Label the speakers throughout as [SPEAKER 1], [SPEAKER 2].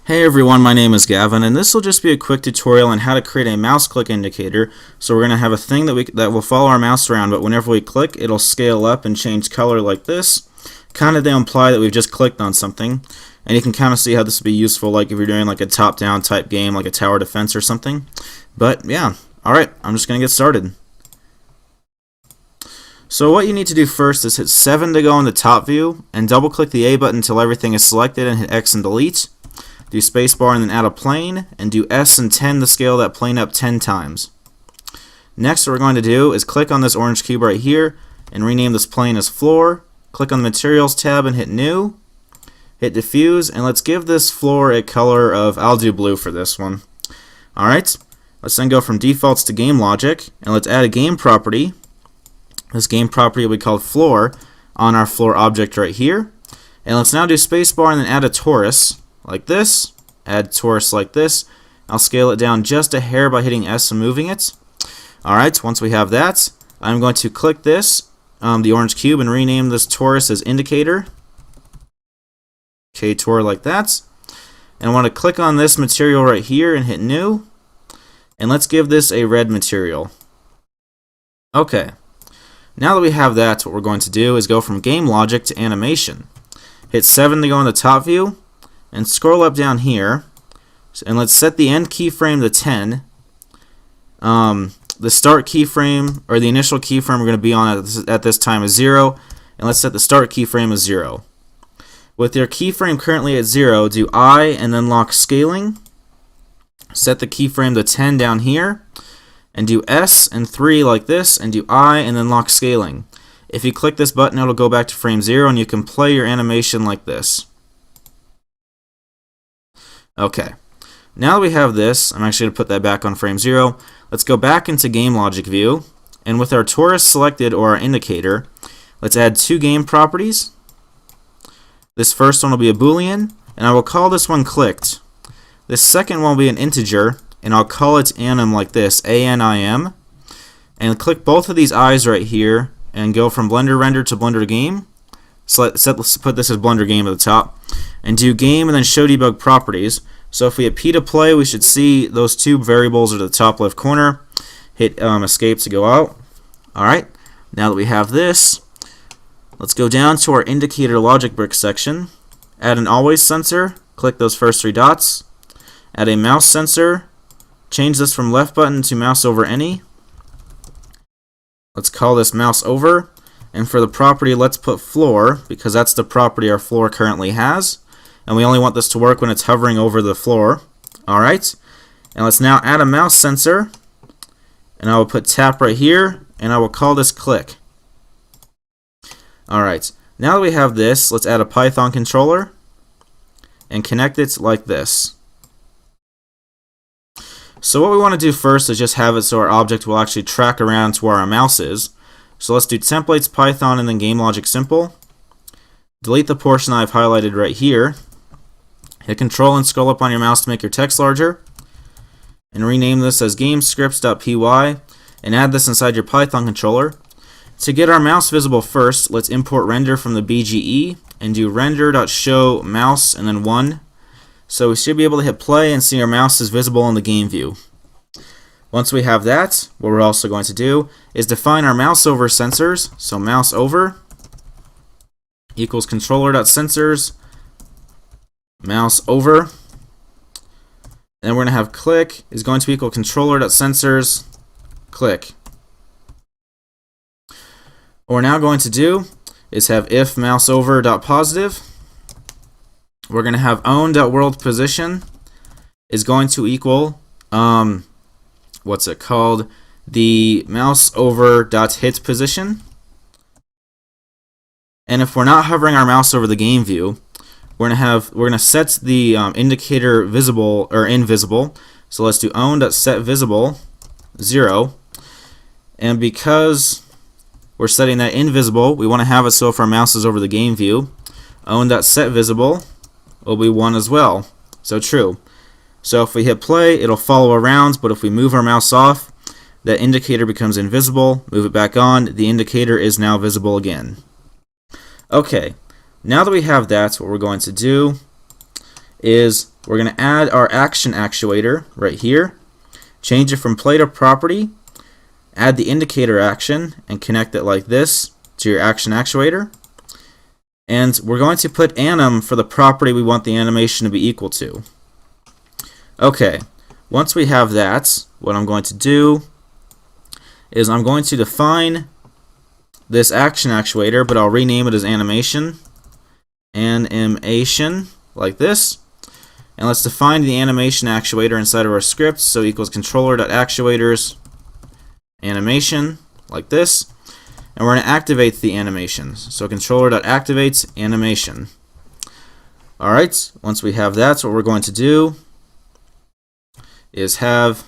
[SPEAKER 1] Hey everyone, my name is Gavin, and this will just be a quick tutorial on how to create a mouse click indicator. So we're going to have a thing that will follow our mouse around, but whenever we click, it'll scale up and change color like this, kind of to imply that we've just clicked on something. And you can kind of see how this would be useful, like if you're doing like a top-down type game, like a tower defense or something. But yeah, alright, I'm just going to get started. So what you need to do first is hit 7 to go in the top view, and double-click the A button until everything is selected, and hit X and delete. Do spacebar and then add a plane, and do S and 10 to scale that plane up 10 times. Next, what we're going to do is click on this orange cube right here and rename this plane as floor. Click on the materials tab and hit new. Hit diffuse, and let's give this floor a color of, I'll do blue for this one. Alright, let's then go from defaults to game logic, and let's add a game property. This game property will be called floor on our floor object right here. And let's now do spacebar and then add a torus like this, add torus like this. I'll scale it down just a hair by hitting S and moving it. Alright, once we have that, I'm going to click this, the orange cube, and rename this torus as indicator. Okay, tor like that. And I want to click on this material right here and hit new. And let's give this a red material. Okay, now that we have that, what we're going to do is go from game logic to animation. Hit 7 to go in the top view, and scroll up down here, and let's set the end keyframe to 10. The start keyframe, or the initial keyframe we're going to be on at this time is 0, and let's set the start keyframe as 0. With your keyframe currently at 0, do I and then lock scaling. Set the keyframe to 10 down here, and do S and 3 like this, and do I and then lock scaling. If you click this button, it'll go back to frame 0, and you can play your animation like this. Okay, now that we have this, I'm actually going to put that back on frame 0. Let's go back into game logic view, and with our torus selected, or our indicator, let's add 2 game properties. This first one will be a boolean, and I will call this one clicked. This second one will be an integer, and I'll call it anim like this, A-N-I-M. And click both of these eyes right here, and go from Blender Render to Blender Game. So let's put this as Blender Game at the top, and do game and then show debug properties. So if we hit P to play, we should see those 2 variables at the top left corner. Hit escape to go out. Alright, now that we have this, let's go down to our indicator logic brick section. Add an always sensor, click those first 3 dots. Add a mouse sensor, change this from left button to mouse over any. Let's call this mouse over. And for the property, let's put floor, because that's the property our floor currently has. And we only want this to work when it's hovering over the floor. Alright, and let's now add a mouse sensor. And I will put tap right here, and I will call this click. Alright, now that we have this, let's add a Python controller and connect it like this. So what we want to do first is just have it so our object will actually track around to where our mouse is. So let's do templates, Python, and then game logic simple. Delete the portion I've highlighted right here. Hit control and scroll up on your mouse to make your text larger. And rename this as gamescripts.py and add this inside your Python controller. To get our mouse visible first, let's import render from the BGE and do render.show mouse and then 1. So we should be able to hit play and see our mouse is visible in the game view. Once we have that, what we're also going to do is define our mouse over sensors. So mouse over equals controller.sensors mouse over. And we're going to have click is going to equal controller.sensors click. What we're now going to do is have if mouse over.positive. We're going to have own.worldPosition is going to equal the mouse over dot hit position. And if we're not hovering our mouse over the game view, we're gonna set the indicator visible or invisible. So let's do own.setVisible 0. And because we're setting that invisible, we want to have it so if our mouse is over the game view, own.setVisible will be 1 as well. So true. So if we hit play, it'll follow around, but if we move our mouse off, that indicator becomes invisible. Move it back on, the indicator is now visible again. Okay, now that we have that, what we're going to do is we're going to add our action actuator right here, change it from play to property, add the indicator action, and connect it like this to your action actuator. And we're going to put anim for the property we want the animation to be equal to. Okay, once we have that, what I'm going to do is I'm going to define this action actuator, but I'll rename it as animation, like this. And let's define the animation actuator inside of our script, so equals controller.actuators animation, like this. And we're going to activate the animation, so controller.activates animation. Alright, once we have that, so what we're going to do is have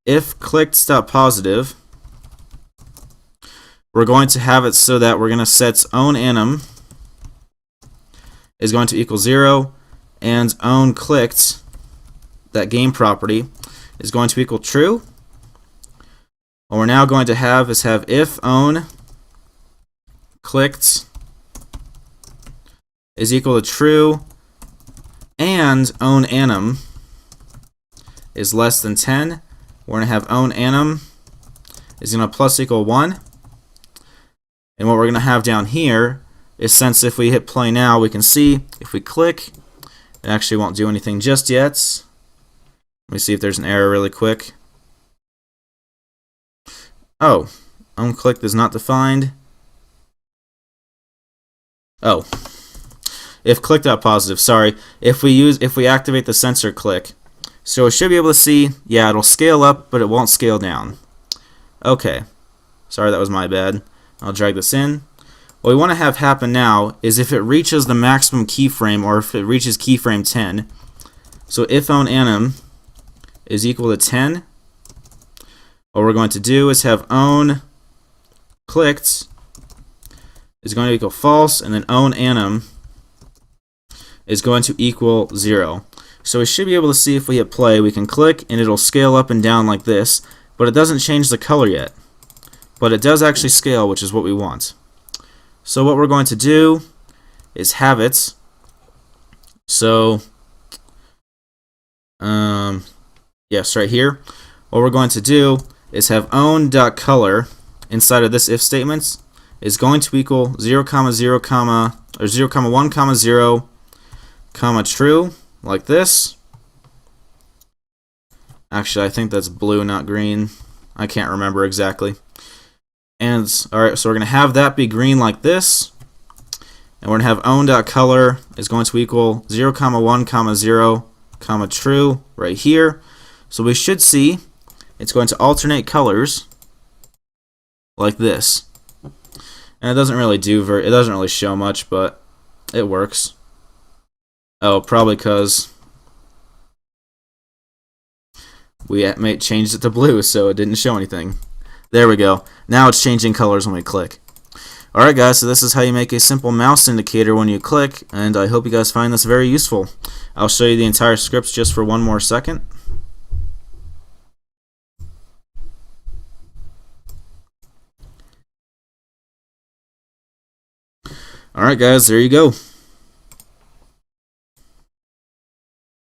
[SPEAKER 1] if clicked.positive, we're going to have it so that we're going to set own anim is going to equal 0, and own clicked, that game property, is going to equal true. What we're now going to have is have if own clicked is equal to true and own anim is less than 10. We're going to have own anim is going to plus equal 1. And what we're going to have down here is, since if we hit play now, we can see if we click, it actually won't do anything just yet. Let me see if there's an error really quick. Oh, onclicked is not defined. Oh, if click.positive, sorry. If we activate the sensor click, so it should be able to see, yeah, it'll scale up, but it won't scale down. Okay, sorry, that was my bad. I'll drag this in. What we want to have happen now is if it reaches the maximum keyframe, or if it reaches keyframe 10. So if own anim is equal to 10, what we're going to do is have own clicked is going to equal false, and then own anim is going to equal 0. So we should be able to see if we hit play, we can click and it'll scale up and down like this, but it doesn't change the color yet. But it does actually scale, which is what we want. So what we're going to do is have it so yes, right here. What we're going to do is have own.color inside of this if statement is going to equal 0, 0, or 0, 1, 0, true, like this. Actually, I think that's blue, not green. I can't remember exactly. And alright, so we're going to have that be green like this. And we're going to have own.color is going to equal 0, 1, 0, true right here. So we should see it's going to alternate colors like this. And it doesn't really it doesn't really show much, but it works. Oh, probably because we changed it to blue, so it didn't show anything. There we go. Now it's changing colors when we click. Alright guys, so this is how you make a simple mouse indicator when you click, and I hope you guys find this very useful. I'll show you the entire script just for one more second. Alright guys, there you go.